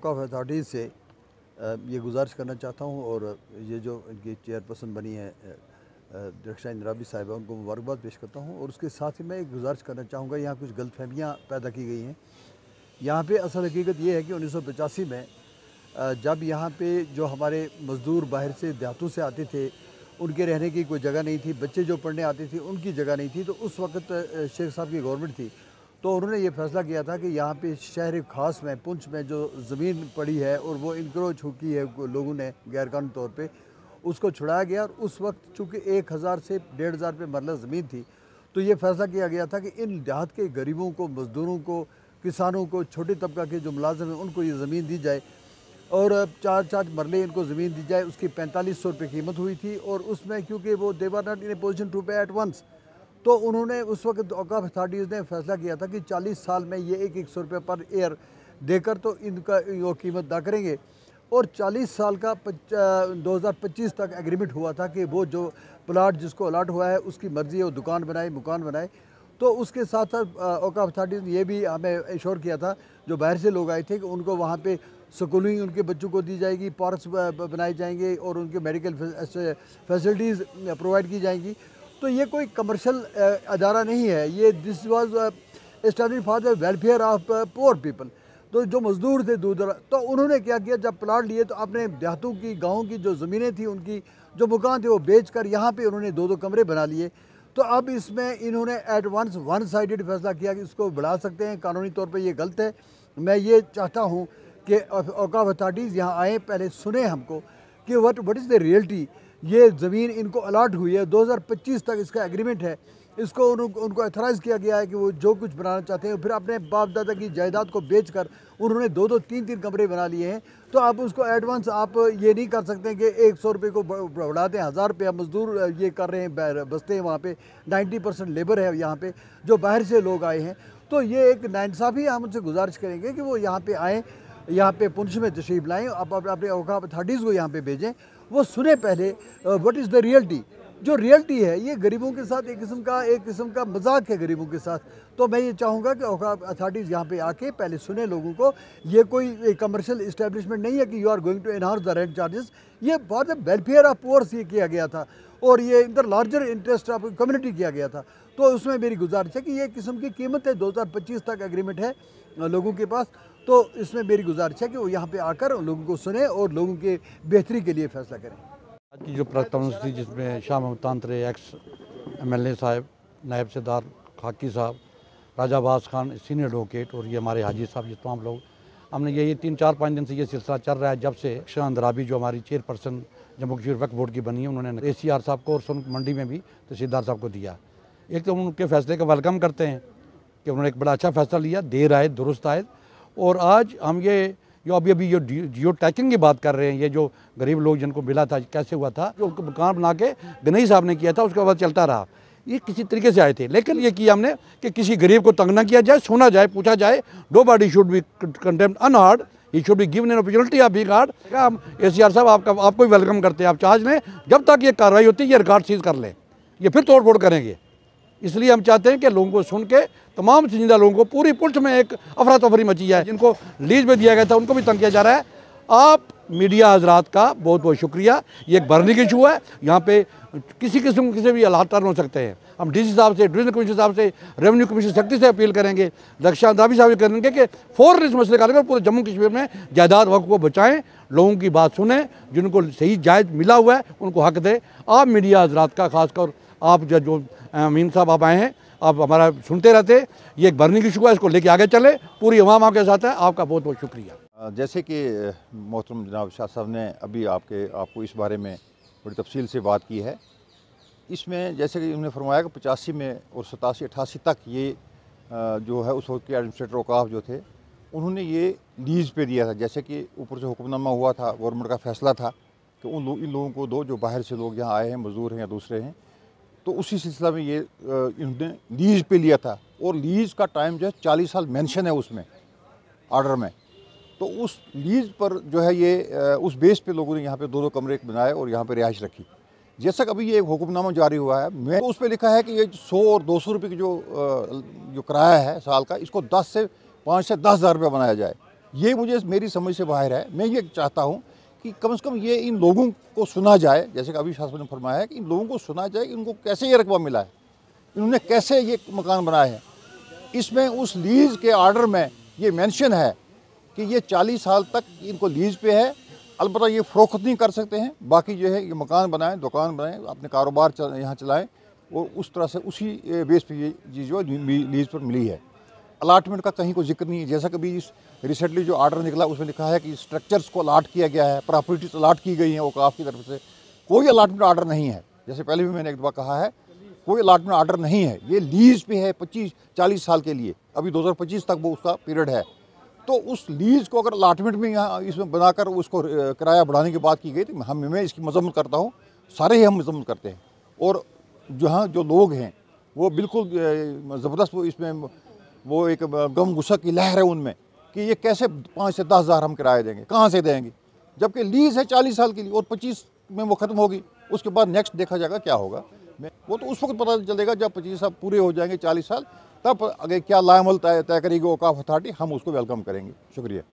औक़ाफ़ authorities से ये गुजारिश करना चाहता हूँ और ये जो इनकी चेयरपर्सन बनी है दरख्शां इंदिराबी साहिबा, उनको मुबारकबाद पेश करता हूँ। और उसके साथ ही मैं एक गुजारिश करना चाहूँगा, यहाँ कुछ गलतफहमियाँ पैदा की गई हैं। यहाँ पे असल हकीकत ये है कि 1985 में जब यहाँ पे जो हमारे मज़दूर बाहर से देहातों से आते थे, उनके रहने की कोई जगह नहीं थी, बच्चे जो पढ़ने आते थे उनकी जगह नहीं थी, तो उस वक्त शेख साहब की गवर्नमेंट थी, तो उन्होंने ये फैसला किया था कि यहाँ पे शहर ख़ास में पुंछ में जो ज़मीन पड़ी है और वो इंक्रोच की है लोगों ने गैरकानूनी तौर पे, उसको छुड़ाया गया। और उस वक्त चूँकि 1000 से 1500 रुपये मरला ज़मीन थी, तो ये फैसला किया गया था कि इन देहात के गरीबों को, मज़दूरों को, किसानों को, छोटे तबका के जो मुलाजिम हैं उनको ये ज़मीन दी जाए और 4-4 मरले इनको ज़मीन दी जाए। उसकी 4500 रुपये कीमत हुई थी और उसमें क्योंकि वो they were not in a position to pay at once, तो उन्होंने उस वक्त औक़ाफ़ अथॉरिटीज़ ने फैसला किया था कि 40 साल में ये 100 रुपये पर ईयर देकर तो इनका वो कीमत अदा करेंगे। और 40 साल का 2025 तक एग्रीमेंट हुआ था कि वो जो प्लाट जिसको अलाट हुआ है उसकी मर्ज़ी है वो दुकान बनाए, मकान बनाए। तो उसके साथ साथ औक़ाफ़ अथॉरिटीज़ ने ये भी हमें एश्योर किया था, जो बाहर से लोग आए थे, कि उनको वहाँ पे स्कूलिंग उनके बच्चों को दी जाएगी, पार्क्स बनाए जाएंगे और उनके मेडिकल फैसिलिटीज़ प्रोवाइड की जाएंगी। तो ये कोई कमर्शियल अदारा नहीं है, ये this was establish for the welfare of poor people. तो जो मज़दूर थे दूर दराज, तो उन्होंने क्या किया, जब प्लाट लिए तो अपने देहातों की, गाँव की जो ज़मीनें थी, उनकी जो मकान थे वो बेच कर यहाँ पर उन्होंने 2-2 कमरे बना लिए। तो अब इसमें इन्होंने एडवांस वन साइडेड फैसला किया कि इसको बढ़ा सकते हैं, कानूनी तौर पे ये गलत है। मैं ये चाहता हूँ कि औक़ाफ़ अथॉरिटीज़ यहाँ आएँ, पहले सुने हमको कि व्हाट इज़ द रियलिटी। ये ज़मीन इनको अलाट हुई है, 2025 तक इसका एग्रीमेंट है, इसको उनको अथराइज़ किया गया है कि वो जो कुछ बनाना चाहते हैं। फिर अपने बाप दादा की जायदाद को बेच कर उन्होंने 2-2, 3-3 कमरे बना लिए हैं। तो आप उसको एडवांस आप ये नहीं कर सकते कि 100 रुपये को बढ़ा दें 1000 रुपया। मज़दूर ये कर रहे हैं, बसते हैं वहाँ पे, 90% लेबर है यहाँ पे जो बाहर से लोग आए हैं। तो ये एक नाइंसाफ़ी, हम उनसे गुजारिश करेंगे कि वो यहाँ पे आएँ, यहाँ पे पुंछ में तशरीफ़ लाएँ, आप अपने औक़ाफ़ अथॉरिटीज़ को यहाँ पे भेजें, वो सुने पहले व्हाट इज़ द रियलिटी। जो रियलिटी है ये गरीबों के साथ एक किस्म का मजाक है गरीबों के साथ। तो मैं ये चाहूँगा कि औक़ाफ़ अथॉरिटीज़ यहाँ पे आके पहले सुने लोगों को। ये कोई कमर्शियल इस्टेब्लिशमेंट नहीं है कि you are going to enhance the rent charges. ये for the welfare of poors ये किया गया था और ये in the larger interest of community किया गया था। तो उसमें मेरी गुजारिश है कि ये किस्म की कीमत है, 2025 तक एग्रीमेंट है लोगों के पास। तो इसमें मेरी गुजारिश है कि वो यहाँ पे आकर लोगों को सुने और लोगों के बेहतरी के लिए फ़ैसला करें। आज की जो प्रेस कॉन्फ्रेंस थी, जिसमें शाह महमूद तांतरे, एक्स MLA साहब, नायब सरदार खाकी साहब, राजा अब्बास खान सीनियर एडवोकेट और ये हमारे हाजी साहब, ये तमाम लोग, हमने ये 3-4-5 दिन से ये सिलसिला चल रहा है जब से दरख्शां इंदिराबी जो हमारी चेयरपर्सन जम्मू कश्मीर वक्फ बोर्ड की बनी है, उन्होंने ACR साहब को और सुन मंडी में भी तहसीलदार साहब को दिया। एक तो हम उनके फैसले का वेलकम करते हैं कि उन्होंने एक बड़ा अच्छा फैसला लिया, देर आए दुरुस्त आए। और आज हम ये जो अभी जो जियो टैगिंग की बात कर रहे हैं, ये जो गरीब लोग जिनको मिला था, कैसे हुआ था, जो उनको मकान बना के गनई साहब ने किया था, उसके बाद चलता रहा, ये किसी तरीके से आए थे। लेकिन ये किया हमने कि किसी गरीब को तंग ना किया जाए, सुना जाए, पूछा जाए। Nobody should be condemned unheard, he should be given an opportunity of being heard. हम ACR साहब आपको भी वेलकम करते हैं, आप चार्ज लें, जब तक ये कार्रवाई होती है ये रिकॉर्ड सीज कर लें, ये फिर तोड़ फोड़ करेंगे। इसलिए हम चाहते हैं कि लोगों को सुन के, तमाम चुनिंदा लोगों को, पूरी पुलिस में एक अफरा तफरी मची है, जिनको लीज में दिया गया था उनको भी तंग किया जा रहा है। आप मीडिया हजरात का बहुत बहुत शुक्रिया। ये एक बर्निंग इशू है, यहाँ पे किसी किस्म के भी हालात टर्न हो सकते हैं। हम DC साहब से, डिवीजनल कमिश्नर साहब से, रेवेन्यू कमिश्नर सख्ती से अपील करेंगे, दरख्शां इंदिराबी साहब करेंगे कि फ़ौरन इस मसले का पूरे जम्मू कश्मीर में जायदाद वक़्फ़ को बचाएँ, लोगों की बात सुने, जिनको सही जायज़ मिला हुआ है उनको हक दें। आप मीडिया हजरात का, खासकर आप जो अमीन साहब आप आए हैं, आप हमारा सुनते रहते, ये एक बर्निंग इशू है, इसको लेके आगे चले, पूरी अवाम आपके साथ है। आपका बहुत बहुत शुक्रिया। जैसे कि मोहतरम जनाब शाह साहब ने अभी आपको इस बारे में बड़ी तफसील से बात की है। इसमें जैसे कि उन्होंने फरमाया कि 85 में और 87-88 तक ये जो है उस वक्त के एडमिनिस्ट्रेटर औक़ाफ़ जो थे, उन्होंने ये लीज़ पे दिया था। जैसे कि ऊपर से हुक्मनामा हुआ था, गवर्नमेंट का फ़ैसला था कि इन लोगों को दो जो बाहर से लोग यहाँ आए हैं, मज़दूर हैं या दूसरे हैं। तो उसी सिलसिला में ये इन्होंने लीज़ पे लिया था और लीज़ का टाइम जो है 40 साल मेंशन है उसमें आर्डर में। तो उस लीज़ पर जो है ये उस बेस पे लोगों ने यहाँ पे 2-2 कमरे बनाए और यहाँ पे रिहाइश रखी। जैसा कि अभी ये हुक्मनामा जारी हुआ है, मैं उस पर लिखा है कि ये 100 और 200 रुपये की जो किराया है साल का, इसको 5 से 10 हज़ार रुपये बनाया जाए। ये मुझे मेरी समझ से बाहर है। मैं ये चाहता हूँ कि कम से कम ये इन लोगों को सुना जाए, जैसे कि अभी शासन ने फरमाया है कि इन लोगों को सुना जाए कि इनको कैसे ये रकबा मिला है, इन्होंने कैसे ये मकान बनाया है। इसमें उस लीज़ के आर्डर में ये मेंशन है कि ये 40 साल तक इनको लीज़ पे है, अलबत्ता ये फ़रोख्त नहीं कर सकते हैं। बाकी जो है ये मकान बनाएं, दुकान बनाएं, अपने कारोबार यहाँ चलाएं, और उस तरह से उसी बेस पे ये चीज़ जो लीज़ पर मिली है। अलाटमेंट का कहीं कोई जिक्र नहीं है। जैसा कभी इस रिसेंटली जो आर्डर निकला उसमें लिखा है कि स्ट्रक्चर्स को अलाट किया गया है, प्रॉपर्टीज अलाट की गई हैं औकाफ की तरफ से। कोई अलाटमेंट आर्डर नहीं है। जैसे पहले भी मैंने एक दफ़ा कहा है, कोई अलाटमेंट आर्डर नहीं है। ये लीज़ पे है 25-40 साल के लिए, अभी 2025 तक वो उसका पीरियड है। तो उस लीज़ को अगर अलाटमेंट में यहाँ इसमें बनाकर उसको किराया बढ़ाने की बात की गई तो मैं इसकी मजम्मत करता हूँ, सारे ही हम मजम्मत करते हैं। और जहाँ जो लोग हैं वो बिल्कुल ज़बरदस्त वो इसमें वो एक गम गुस्सा की लहर है उनमें कि ये कैसे 5 से 10 हज़ार हम किराए देंगे, कहाँ से देंगे, जबकि लीज़ है 40 साल के लिए और 25 में वो ख़त्म होगी। उसके बाद नेक्स्ट देखा जाएगा क्या होगा। वो तो उस वक्त पता चलेगा जब 25 साल पूरे हो जाएंगे, 40 साल, तब आगे क्या लाएमल तय करेगी औकाफ अथॉरिटी, हम उसको वेलकम करेंगे। शुक्रिया।